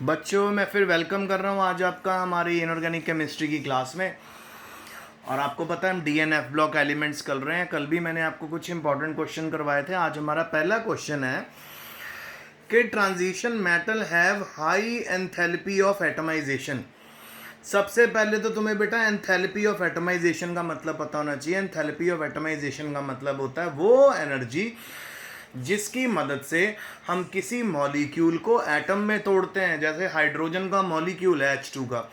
बच्चों, मैं फिर वेलकम कर रहा हूँ आज आपका हमारी इनऑर्गेनिक केमिस्ट्री की क्लास में। और आपको पता है हम डीएनएफ ब्लॉक एलिमेंट्स कर रहे हैं। कल भी मैंने आपको कुछ इंपॉर्टेंट क्वेश्चन करवाए थे। आज हमारा पहला क्वेश्चन है कि transition metal have high enthalpy of atomisation. सबसे पहले तो तुम्हें बेटा एंथैल्पी ऑफ एटमाइजेशन का मतलब पता होना चाहिए। एंथैल्पी ऑफ एटमाइजेशन का मतलब होता है वो एनर्जी जिसकी मदद से हम किसी मॉलिक्यूल को एटम में तोड़ते हैं। जैसे हाइड्रोजन का मॉलिक्यूल है H2 का,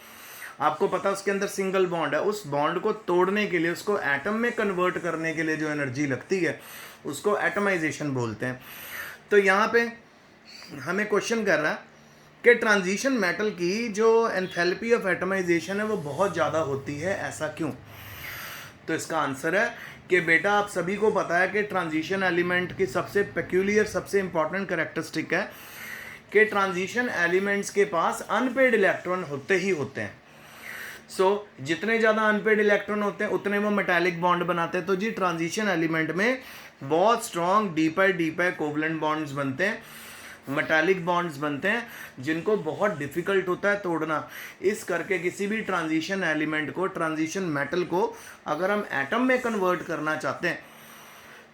आपको पता है उसके अंदर सिंगल बॉन्ड है। उस बॉन्ड को तोड़ने के लिए, उसको एटम में कन्वर्ट करने के लिए जो एनर्जी लगती है उसको एटमाइजेशन बोलते हैं। तो यहाँ पे हमें क्वेश्चन कर रहा है कि ट्रांजिशन मेटल की जो एंथैल्पी ऑफ एटमाइजेशन है वो बहुत ज़्यादा होती है, ऐसा क्यों? तो इसका आंसर है कि बेटा आप सभी को पता है कि ट्रांजिशन एलिमेंट की सबसे पेक्यूलियर, सबसे इंपॉर्टेंट कैरेक्टरिस्टिक है कि ट्रांजिशन एलिमेंट्स के पास अनपेड इलेक्ट्रॉन होते ही होते हैं। जितने ज़्यादा अनपेड इलेक्ट्रॉन होते हैं उतने वो मेटालिक बॉन्ड बनाते हैं। तो जी ट्रांजिशन एलिमेंट में बहुत स्ट्रॉन्ग डी पाई कोवलेंट बॉन्ड्स बनते हैं, मेटालिक बॉन्ड्स बनते हैं जिनको बहुत डिफ़िकल्ट होता है तोड़ना। इस करके किसी भी ट्रांजिशन एलिमेंट को, ट्रांजिशन मेटल को अगर हम एटम में कन्वर्ट करना चाहते हैं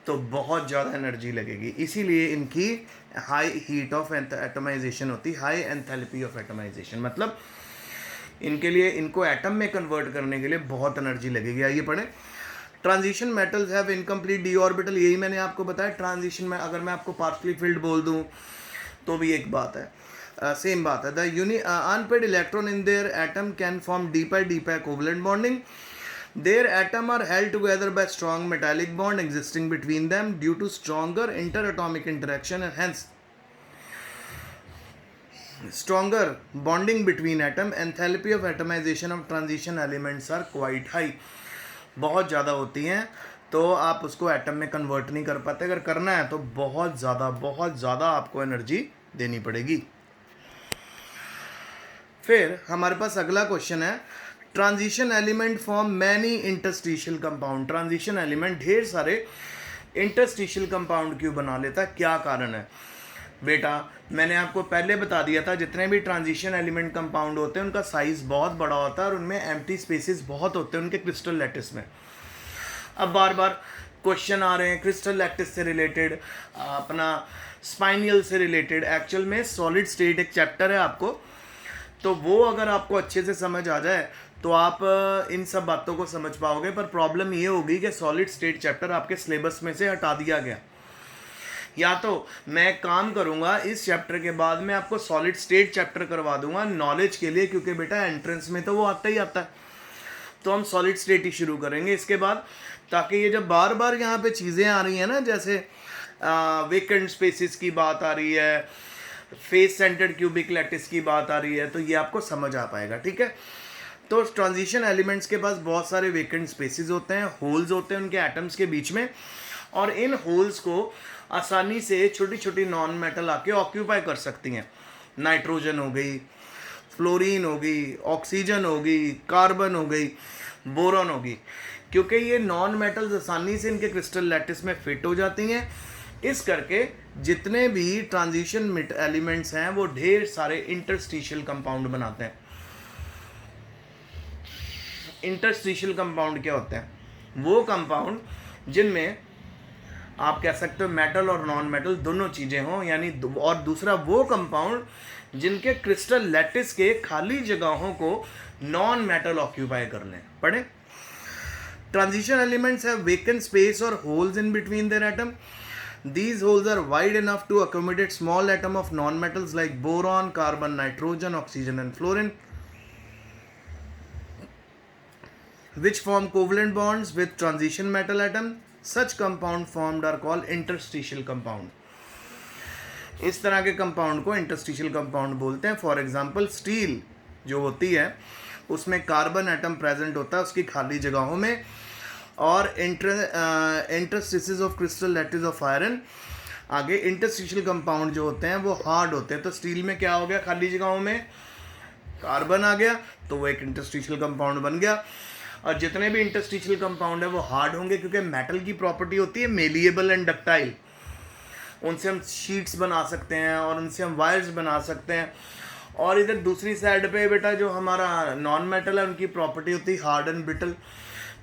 तो बहुत ज़्यादा एनर्जी लगेगी। इसीलिए इनकी हाई हीट ऑफ एटमाइजेशन होती है, हाई एंथैल्पी ऑफ एटमाइजेशन। मतलब इनके लिए, इनको एटम में कन्वर्ट करने के लिए बहुत एनर्जी लगेगी। आइए पढ़ें। Transition metals have incomplete D orbital. यही मैंने आपको बताया। ट्रांजिशन में अगर मैं आपको पार्शियली फिल्ड बोल दूं तो भी एक बात है, सेम बात है। The unpaired electron in their atom can form D pi covalent bonding. Their atom are held together by strong metallic bond existing between them due to stronger interatomic interaction and hence stronger bonding between atom. Enthalpy of atomization of transition elements are quite high. बहुत ज़्यादा होती हैं, तो आप उसको atom में convert नहीं कर पाते। अगर करना है तो बहुत ज़्यादा आपको एनर्जी देनी पड़ेगी। फिर हमारे पास अगला क्वेश्चन है, transition element form many interstitial compound. Transition element ढेर सारे इंटरस्टिशियल कंपाउंड क्यों बना लेता है, क्या कारण है? बेटा मैंने आपको पहले बता दिया था, जितने भी ट्रांजिशन एलिमेंट कंपाउंड होते हैं उनका साइज़ बहुत बड़ा होता है और उनमें एम्प्टी स्पेसेस बहुत होते हैं उनके क्रिस्टल लैटिस में। अब बार बार क्वेश्चन आ रहे हैं क्रिस्टल लैटिस से रिलेटेड, अपना स्पाइनियल से रिलेटेड। एक्चुअल में सॉलिड स्टेट एक चैप्टर है आपको, तो वो अगर आपको अच्छे से समझ आ जाए तो आप इन सब बातों को समझ पाओगे। पर प्रॉब्लम ये होगी कि सॉलिड स्टेट चैप्टर आपके सिलेबस में से हटा दिया गया। या तो मैं काम करूंगा इस चैप्टर के बाद मैं आपको सॉलिड स्टेट चैप्टर करवा दूंगा नॉलेज के लिए, क्योंकि बेटा एंट्रेंस में तो वो आता ही आता है। तो हम सॉलिड स्टेट ही शुरू करेंगे इसके बाद, ताकि ये जब बार बार यहाँ पे चीज़ें आ रही हैं ना, जैसे वेकेंट स्पेसिस की बात आ रही है, फेस सेंटर्ड क्यूबिक लैटिस की बात आ रही है, तो ये आपको समझ आ पाएगा। ठीक है। तो ट्रांजिशन एलिमेंट्स के पास बहुत सारे वेकेंट स्पेसिस होते हैं, होल्स होते हैं उनके एटम्स के बीच में, और इन होल्स को आसानी से छोटी छोटी नॉन मेटल आके ऑक्यूपाई कर सकती हैं। नाइट्रोजन हो गई, फ्लोरीन हो गई, ऑक्सीजन हो गई, कार्बन हो गई, बोरॉन होगी, क्योंकि ये नॉन मेटल्स आसानी से इनके क्रिस्टल लैटिस में फिट हो जाती हैं। इस करके जितने भी ट्रांजिशन एलिमेंट्स हैं वो ढेर सारे इंटरस्टिशियल कंपाउंड बनाते हैं। इंटरस्टिशियल कंपाउंड क्या होते हैं? वो कंपाउंड जिनमें आप कह सकते हो मेटल और नॉन मेटल दोनों चीज़ें हों, यानी और दूसरा वो कंपाउंड जिनके क्रिस्टल लैटिस के खाली जगहों को नॉन मेटल ऑक्यूपाई कर लें। पढ़े। Transition elements have vacant space और holes in between their atom. These holes are wide enough to accommodate small atom of non-metals like boron, carbon, nitrogen, oxygen and fluorine, which form covalent bonds with transition metal atom. Such compound formed are called interstitial compound. इस तरह के compound को interstitial compound बोलते हैं। For example steel जो होती है उसमें कार्बन एटम प्रेजेंट होता है उसकी खाली जगहों में, और interstices of crystal lattice of iron. आगे इंटरस्टिशियल कंपाउंड जो होते हैं वो हार्ड होते हैं। तो स्टील में क्या हो गया, खाली जगहों में कार्बन आ गया तो वो एक इंटरस्टिशियल कंपाउंड बन गया। और जितने भी इंटरस्टिशियल कंपाउंड है वो हार्ड होंगे, क्योंकि मेटल की प्रॉपर्टी होती है मेलिएबल एंड डक्टाइल। उनसे हम शीट्स बना सकते हैं और उनसे हम वायर्स बना सकते हैं, और इधर दूसरी साइड पे बेटा जो हमारा नॉन मेटल है उनकी प्रॉपर्टी होती है हार्ड एंड ब्रिटल।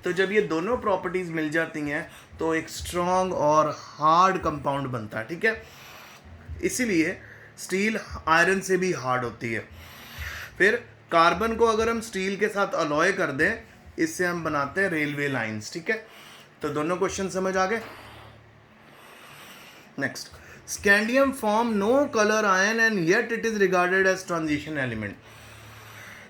तो जब ये दोनों प्रॉपर्टीज़ मिल जाती हैं तो एक स्ट्रॉन्ग और हार्ड कंपाउंड बनता है, ठीक है। इसीलिए स्टील आयरन से भी हार्ड होती है। फिर कार्बन को अगर हम स्टील के साथ अलॉय कर दें, इससे हम बनाते हैं रेलवे लाइंस, ठीक है। तो दोनों क्वेश्चन समझ आ गए। Next, scandium form no colour ion and yet it is regarded as transition element.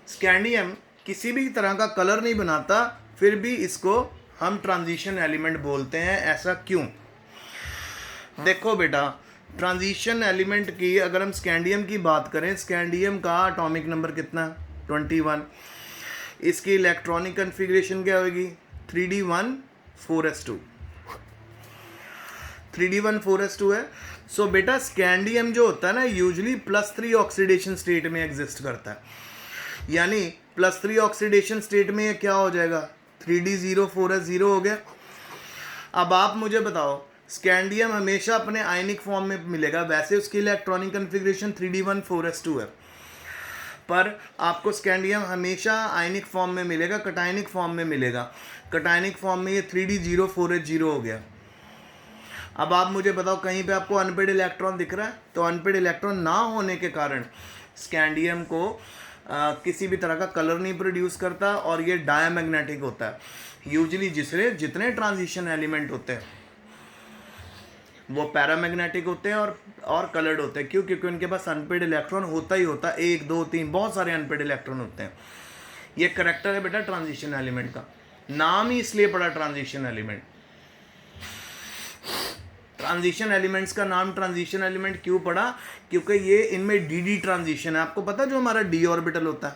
Scandium किसी भी तरह का कलर नहीं बनाता, फिर भी इसको हम ट्रांजिशन एलिमेंट बोलते हैं। ऐसा क्यों? देखो बेटा, ट्रांजिशन एलिमेंट की अगर हम स्कैंडियम की बात करें, स्कैंडियम का एटॉमिक नंबर कितना है? 21। इसकी इलेक्ट्रॉनिक कन्फिग्रेशन क्या होगी? 3d1 4s2। 3d1 4s2 है। सो बेटा स्कैंडियम जो होता है ना, यूजली +3 ऑक्सीडेशन स्टेट में एग्जिस्ट करता है। यानी +3 ऑक्सीडेशन स्टेट में ये क्या हो जाएगा? 3d0 4s0 हो गया। अब आप मुझे बताओ, स्कैंडियम हमेशा अपने आयनिक फॉर्म में मिलेगा, वैसे उसकी इलेक्ट्रॉनिक कन्फिग्रेशन 3d1 4s2 है, पर आपको स्कैंडियम हमेशा आयनिक फॉर्म में मिलेगा, कटायनिक फॉर्म में मिलेगा। कटायनिक फॉर्म में ये 3d0 4s0 हो गया। अब आप मुझे बताओ, कहीं पे आपको अनपेड इलेक्ट्रॉन दिख रहा है? तो अनपेड इलेक्ट्रॉन ना होने के कारण स्कैंडियम को किसी भी तरह का कलर नहीं प्रोड्यूस करता और ये डायमैग्नेटिक होता है। यूजली जितने ट्रांजिशन एलिमेंट होते हैं वो पैरामैग्नेटिक होते हैं और कलर्ड होते हैं। क्यों? क्योंकि उनके पास अनपेड इलेक्ट्रॉन होता ही होता है, 1 2 3 बहुत सारे अनपेड इलेक्ट्रॉन होते हैं। ये करेक्टर है बेटा ट्रांजिशन एलिमेंट का, नाम ही इसलिए पड़ा ट्रांजिशन एलिमेंट। ट्रांजिशन एलिमेंट्स का नाम ट्रांजिशन एलिमेंट क्यों पड़ा? क्योंकि ये इनमें डी ट्रांजिशन है। आपको पता है जो हमारा डी ऑर्बिटल होता है,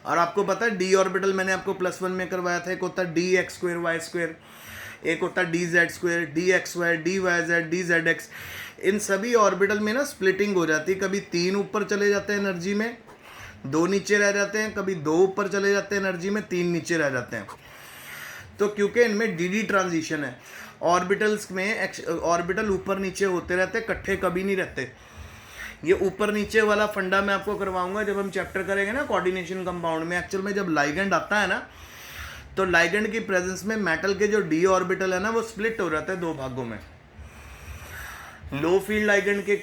और आपको पता है डी ऑर्बिटल मैंने आपको +1 में करवाया था। एक होता है dx2y2, एक होता है dz2, dxy, dyz, dzx। इन सभी ऑर्बिटल में ना स्प्लिटिंग हो जाती है। कभी 3 ऊपर चले जाते हैं एनर्जी में, 2 नीचे रह जाते हैं, कभी 2 ऊपर चले जाते हैं एनर्जी में, 3 नीचे रह जाते हैं। तो क्योंकि इनमें डी ट्रांजिशन है, ऑर्बिटल्स में ऑर्बिटल ऊपर नीचे होते रहते, इकट्ठे कभी नहीं रहते। ये ऊपर नीचे वाला फंडा मैं आपको करवाऊंगा जब हम चैप्टर करेंगे ना कोऑर्डिनेशन कंपाउंड में। एक्चुअल में जब लाइगेंड आता है ना, तो लाइगेंड की प्रेजेंस में मेटल के जो डी ऑर्बिटल है ना, वो स्प्लिट हो जाता है 2 भागों में। लो फील्ड लाइगेंड के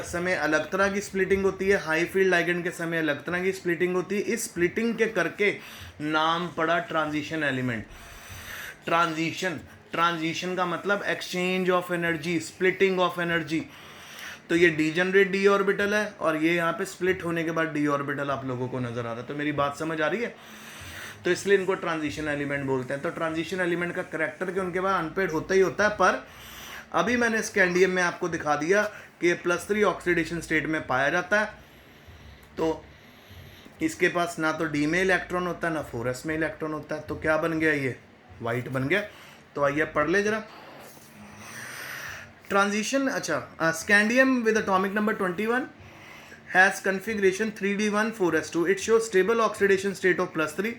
समय अलग तरह की स्प्लिटिंग होती है, हाई फील्ड लाइगेंड के समय अलग तरह की स्प्लिटिंग होती है। इस स्प्लिटिंग के करके नाम पड़ा ट्रांजिशन एलिमेंट। ट्रांजिशन का मतलब exchange of energy, splitting of energy. तो ये डीजनरेट डी ऑर्बिटल है और ये यहाँ पे स्प्लिट होने के बाद डी ऑर्बिटल आप लोगों को नजर आ रहा है। तो मेरी बात समझ आ रही है? तो इसलिए इनको ट्रांजिशन एलिमेंट बोलते हैं। तो ट्रांजिशन एलिमेंट का करेक्टर के उनके बाद अनपेड होता ही होता है, पर अभी मैंने स्कैंडियम में आपको दिखा दिया कि ये +3 ऑक्सीडेशन स्टेट में पाया जाता है। तो इसके पास ना तो डी में इलेक्ट्रॉन होता है ना 4s में इलेक्ट्रॉन होता है। तो क्या बन गया? ये वाइट बन गया। तो आइए पढ़ ले जरा ट्रांजिशन। अच्छा, scandium with atomic number 21 has configuration 3d1 4s2। It shows stable oxidation state of +3।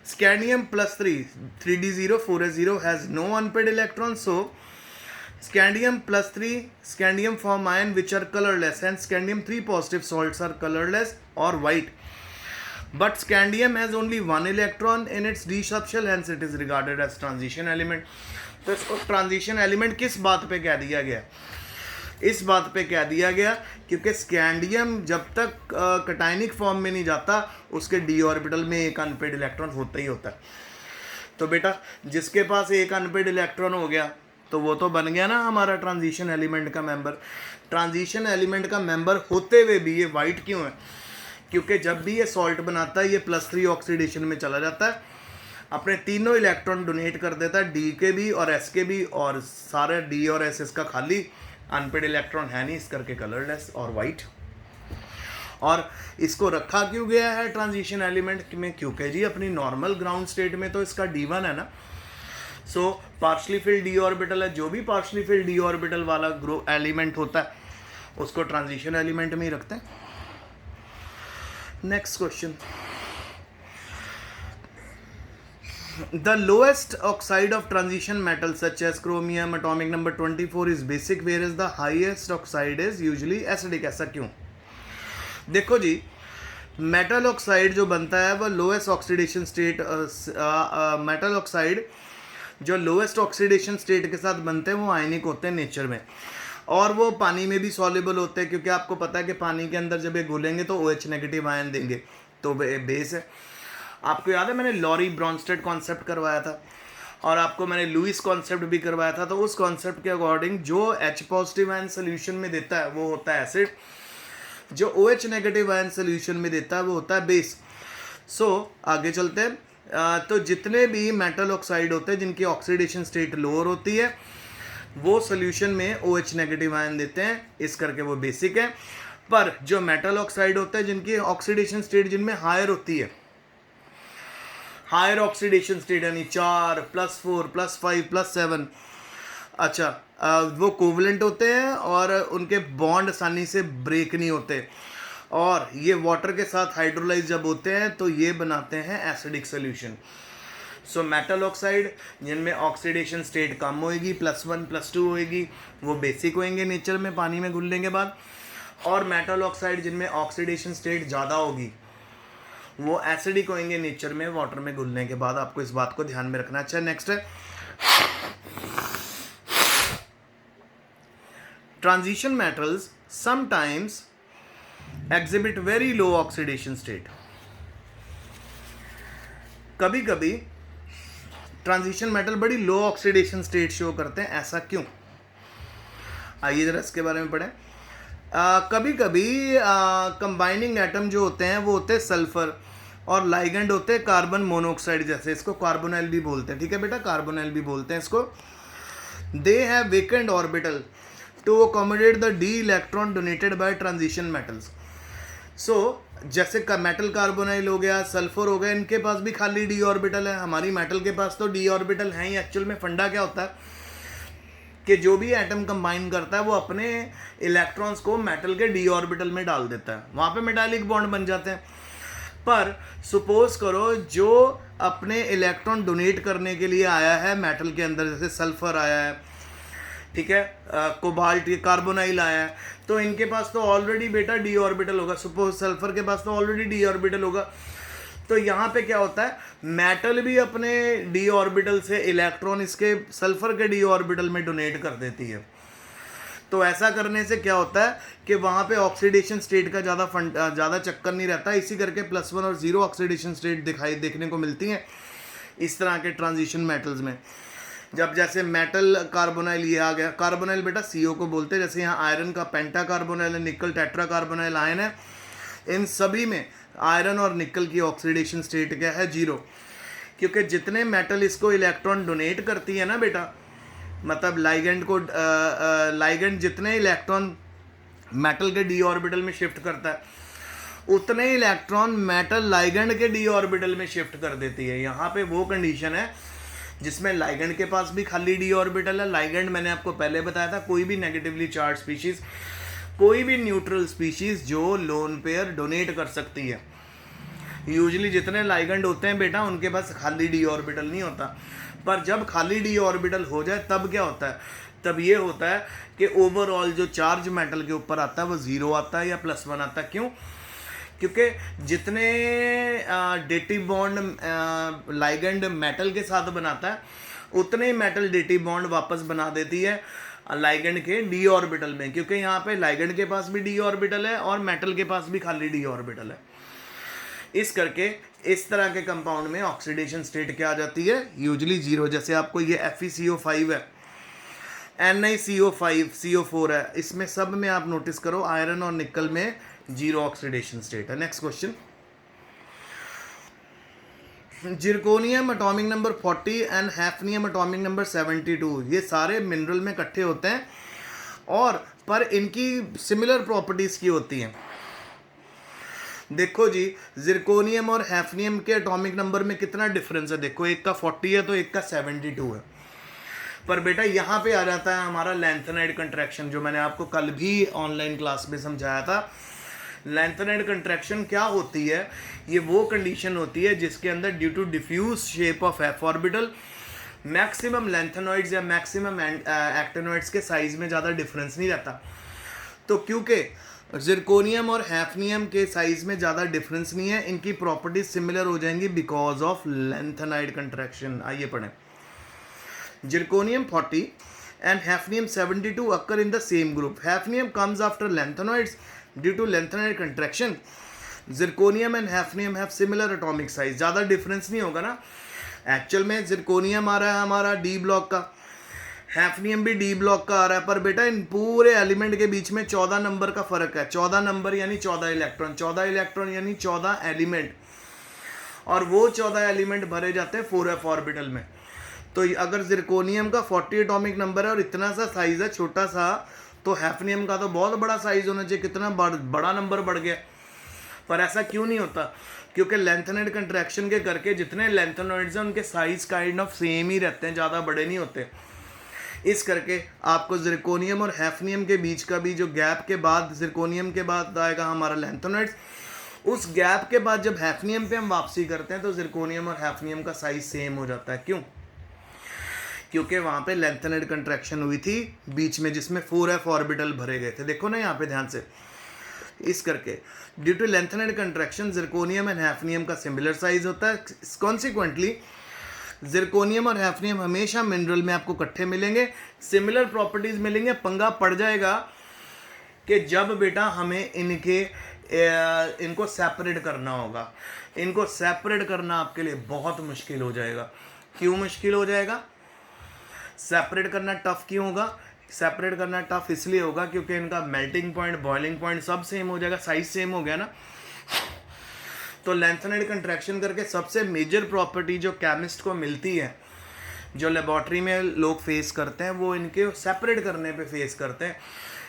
Scandium +3 3d0 4s0 has no unpaired electrons, so scandium +3 scandium form ion which are colorless, and scandium 3 positive salts are colorless or white, but scandium has only 1 electron in its d subshell, hence it is regarded as transition element। तो इसको transition element किस बात पे कह दिया गया? इस बात पे कह दिया गया क्योंकि स्कैंडियम जब तक कटायनिक फॉर्म में नहीं जाता, उसके डी ऑर्बिटल में एक अनपेड इलेक्ट्रॉन होता ही होता है। तो बेटा जिसके पास एक अनपेड इलेक्ट्रॉन हो गया तो वो तो बन गया ना हमारा ट्रांजिशन एलिमेंट का मेंबर। ट्रांजिशन एलिमेंट का मेंबर होते हुए भी ये वाइट क्यों है? क्योंकि जब भी ये सॉल्ट बनाता है ये +3 ऑक्सीडेशन में चला जाता है, अपने तीनों इलेक्ट्रॉन डोनेट कर देता है, डी के भी और एस के भी, और सारे डी और एस इसका खाली, अनपेड इलेक्ट्रॉन है नहीं, इस करके कलरलेस और वाइट। और इसको रखा क्यों गया है ट्रांजिशन एलिमेंट में? क्योंकि जी अपनी नॉर्मल ग्राउंड स्टेट में तो इसका d1 है ना। सो पार्शली फिल्ड डी ऑर्बिटल है, जो भी पार्शली फिल्ड डी ऑर्बिटल वाला एलिमेंट होता है उसको ट्रांजिशन एलिमेंट में ही रखते हैं। Next question, the lowest oxide of transition metals such as chromium atomic number 24 is basic, whereas the highest oxide is usually acidic। ऐसा क्यों? देखो जी, मेटल ऑक्साइड जो बनता है वो lowest oxidation state, metal oxide जो लोएस्ट ऑक्सीडेशन स्टेट के साथ बनते हैं वो आयनिक होते हैं नेचर में, और वो पानी में भी सॉल्युबल होते हैं, क्योंकि आपको पता है कि पानी के अंदर जब ये घुलेंगे तो OH नेगेटिव आयन देंगे, तो बेस है। आपको याद है मैंने लॉरी ब्रॉन्स्टेड कॉन्सेप्ट करवाया था, और आपको मैंने लुइस कॉन्सेप्ट भी करवाया था। तो उस कॉन्सेप्ट के अकॉर्डिंग जो H पॉजिटिव आयन सोल्यूशन में देता है वो होता है एसिड, जो OH नेगेटिव आयन सोल्यूशन में देता है वो होता है बेस। आगे चलते हैं। तो जितने भी मेटल ऑक्साइड होते हैं जिनकी ऑक्सीडेशन स्टेट लोअर होती है वो सोल्यूशन में OH नेगेटिव आयन देते हैं, इस करके वो बेसिक है। पर जो मेटल ऑक्साइड होते हैं जिनकी ऑक्सीडेशन स्टेट जिनमें हायर होती है, हायर ऑक्सीडेशन स्टेट यानी 4 +4 +5 +7, अच्छा, वो कोवलेंट होते हैं और उनके बॉन्ड आसानी से ब्रेक नहीं होते, और ये वाटर के साथ हाइड्रोलाइज जब होते हैं तो ये बनाते हैं एसिडिक सोल्यूशन। मेटल ऑक्साइड जिनमें ऑक्सीडेशन स्टेट कम होएगी, +1 +2 होएगी, वो बेसिक होएंगे नेचर में पानी में घुलने के बाद, और मेटल ऑक्साइड जिनमें ऑक्सीडेशन स्टेट ज़्यादा होगी वो एसिडिक होएंगे नेचर में वाटर में घुलने के बाद। आपको इस बात को ध्यान में रखना। अच्छा, नेक्स्ट है transition metals sometimes exhibit very low oxidation state. कभी कभी ट्रांजिशन मेटल बड़ी लो ऑक्सीडेशन स्टेट शो करते हैं, ऐसा क्यों? आइए जरा इसके बारे में पढ़ें। कभी कभी कंबाइनिंग एटम जो होते हैं वो होते हैं सल्फर, और लाइगेंड होते हैं कार्बन मोनोऑक्साइड, जैसे इसको कार्बोनाइल भी बोलते हैं, ठीक है बेटा, कार्बोनाइल भी बोलते हैं इसको। They have vacant orbital to accommodate the d electron donated by transition metals. जैसे मेटल कार्बोनाइल हो गया, सल्फर हो गया, इनके पास भी खाली डी ऑर्बिटल है। हमारी मेटल के पास तो डी ऑर्बिटल है ही। एक्चुअल में फंडा क्या होता है कि जो भी एटम कंबाइन करता है वो अपने इलेक्ट्रॉन्स को मेटल के डी ऑर्बिटल में डाल देता है, वहाँ पे मेटालिक बॉन्ड बन जाते हैं। पर सपोज करो जो अपने इलेक्ट्रॉन डोनेट करने के लिए आया है मेटल के अंदर, जैसे सल्फर आया है, ठीक है, कोबाल्ट, कार्बोनाइल आया है, तो इनके पास तो ऑलरेडी बेटा डी ऑर्बिटल होगा। सपोज सल्फर के पास तो ऑलरेडी डी ऑर्बिटल होगा। तो यहाँ पे क्या होता है, मेटल भी अपने डी ऑर्बिटल से इलेक्ट्रॉन इसके सल्फर के डी ऑर्बिटल में डोनेट कर देती है। तो ऐसा करने से क्या होता है कि वहाँ पे ऑक्सीडेशन स्टेट का ज़्यादा चक्कर नहीं रहता, इसी करके +1 और 0 ऑक्सीडेशन स्टेट देखने को मिलती हैं इस तरह के ट्रांजिशन मेटल्स में। जब जैसे मेटल कार्बोनाइल ये आ गया, कार्बोनाइल बेटा CO को बोलते हैं, जैसे यहाँ आयरन का पेंटा कार्बोनाइल है, निकल टेट्रा कार्बोनाइल आयन है, इन सभी में आयरन और निकल की ऑक्सीडेशन स्टेट क्या है, 0, क्योंकि जितने मेटल इसको इलेक्ट्रॉन डोनेट करती है ना बेटा, मतलब लाइगेंड जितने इलेक्ट्रॉन मेटल के डी ऑर्बिटल में शिफ्ट करता है उतने इलेक्ट्रॉन मेटल लाइगेंड के डी ऑर्बिटल में शिफ्ट कर देती है। यहाँ पे वो कंडीशन है जिसमें लाइगेंड के पास भी खाली डी ऑर्बिटल है। लाइगेंड मैंने आपको पहले बताया था, कोई भी नेगेटिवली चार्ज स्पीशीज, कोई भी न्यूट्रल स्पीशीज जो लोन पेयर डोनेट कर सकती है। यूजुअली जितने लाइगेंड होते हैं बेटा उनके पास खाली डी ऑर्बिटल नहीं होता, पर जब खाली डी ऑर्बिटल हो जाए तब क्या होता है, तब ये होता है कि ओवरऑल जो चार्ज मेटल के ऊपर आता है वो 0 आता है या +1 आता है। क्यों? क्योंकि जितने डेटिव बॉन्ड लाइगेंड मेटल के साथ बनाता है उतने ही मेटल डेटिव बॉन्ड वापस बना देती है लाइगेंड के डी ऑर्बिटल में, क्योंकि यहाँ पे लाइगेंड के पास भी डी ऑर्बिटल है और मेटल के पास भी खाली डी ऑर्बिटल है। इस करके इस तरह के कंपाउंड में ऑक्सीडेशन स्टेट क्या आ जाती है, यूजुअली 0। जैसे आपको ये FeCO5 है, NiCO5, CO4 है, इसमें सब में आप नोटिस करो आयरन और निकल में 0 ऑक्सीडेशन स्टेट है। Next question, zirconium atomic number 40 and hafnium atomic number 72, ये सारे मिनरल में इकट्ठे होते हैं और पर इनकी सिमिलर प्रॉपर्टीज़ की होती हैं। देखो जी, जिरकोनियम और हैफनियम के एटॉमिक नंबर में कितना डिफरेंस है, देखो एक का 40 है तो एक का 72 है। पर बेटा यहाँ पे आ जाता है हमारा लैंथेनाइड कंट्रैक्शन, जो मैंने आपको कल भी ऑनलाइन क्लास में समझाया था। लैंथेनाइड कंट्रैक्शन क्या होती है, ये वो कंडीशन होती है जिसके अंदर due to diffuse shape of f orbital maximum lanthanoids या मैक्सिमम एक्टिनॉइड्स के साइज में ज़्यादा डिफरेंस नहीं रहता। तो क्योंकि जिरकोनियम और हैफनियम के साइज में ज़्यादा डिफरेंस नहीं है, इनकी प्रॉपर्टीज सिमिलर हो जाएंगी बिकॉज ऑफ लेंथेनाइड कंट्रैक्शन। आइए पढ़ें। Zirconium 40 and hafnium 72 occur in the same group. Hafnium comes after lanthanoids due to lanthanide contraction. Zirconium and hafnium have similar atomic size. ज़्यादा डिफरेंस नहीं होगा ना। एक्चुअल में zirconium आ रहा है हमारा डी ब्लॉक का, हैफनियम भी डी ब्लॉक का आ रहा है, पर बेटा इन पूरे एलिमेंट के बीच में 14 नंबर का फर्क है। 14 नंबर यानी 14 इलेक्ट्रॉन, 14 इलेक्ट्रॉन यानी 14 एलिमेंट, और वो 14 एलिमेंट भरे जाते हैं 4f ऑर्बिटल में। तो अगर जिरकोनियम का 40 एटॉमिक नंबर है और इतना सा साइज है छोटा सा, तो हैफनियम का तो बहुत बड़ा साइज होना चाहिए, कितना बड़ा नंबर बढ़ गया। पर ऐसा क्यों नहीं होता? क्योंकि लेंथेनाइड कंट्रैक्शन के करके जितने लेंथेनॉइड्स हैं उनके साइज काइंड ऑफ सेम ही रहते हैं, ज़्यादा बड़े नहीं होते। इस करके आपको जिरकोनियम और हैफनियम के बीच का भी जो गैप के बाद, जिरकोनियम के बाद आएगा हमारा लेंथेनॉइड्स, उस गैप के बाद जब हैफनियम पे हम वापसी करते हैं तो जिरकोनियम और हैफनियम का साइज सेम हो जाता है। क्यों? क्योंकि वहाँ पे लेंथेनाइड कंट्रैक्शन हुई थी बीच में, जिसमें 4f ऑर्बिटल भरे गए थे। देखो ना यहाँ पे ध्यान से। इस करके due to lanthanide contraction zirconium and hafnium का सिमिलर साइज होता है। कॉन्सिक्वेंटली जिरकोनियम और हैफनियम हमेशा मिनरल में आपको इकट्ठे मिलेंगे, सिमिलर प्रॉपर्टीज मिलेंगे। पंगा पड़ जाएगा कि जब बेटा हमें इनको सेपरेट करना होगा। इनको सेपरेट करना आपके लिए बहुत मुश्किल हो जाएगा। क्यों मुश्किल हो जाएगा? सेपरेट करना टफ क्यों होगा? सेपरेट करना टफ इसलिए होगा क्योंकि इनका मेल्टिंग पॉइंट, बॉइलिंग पॉइंट सब सेम हो जाएगा, साइज सेम हो गया ना। तो लेंथेनाइड कंट्रैक्शन करके सबसे मेजर प्रॉपर्टी जो केमिस्ट को मिलती है, जो लेबॉर्ट्री में लोग फेस करते हैं, वो इनके सेपरेट करने पे फेस करते हैं,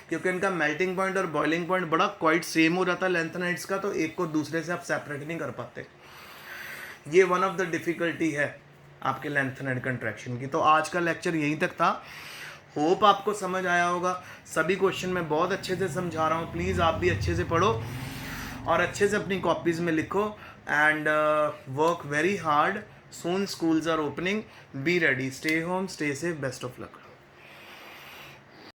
क्योंकि इनका मेल्टिंग पॉइंट और बॉइलिंग पॉइंट बड़ा क्वाइट सेम हो जाता है लेंथेनाइड्स का, तो एक को दूसरे से आप सेपरेट नहीं कर पाते। ये वन ऑफ द डिफ़िकल्टी है आपके लेंथेनाइड कंट्रैक्शन की। तो आज का लेक्चर यहीं तक था। होप आपको समझ आया होगा। सभी क्वेश्चन मैं बहुत अच्छे से समझा रहा हूँ, प्लीज़ आप भी अच्छे से पढ़ो और अच्छे से अपनी कॉपीज़ में लिखो and work very hard. Soon schools are opening, be ready, stay home, stay safe, best of luck.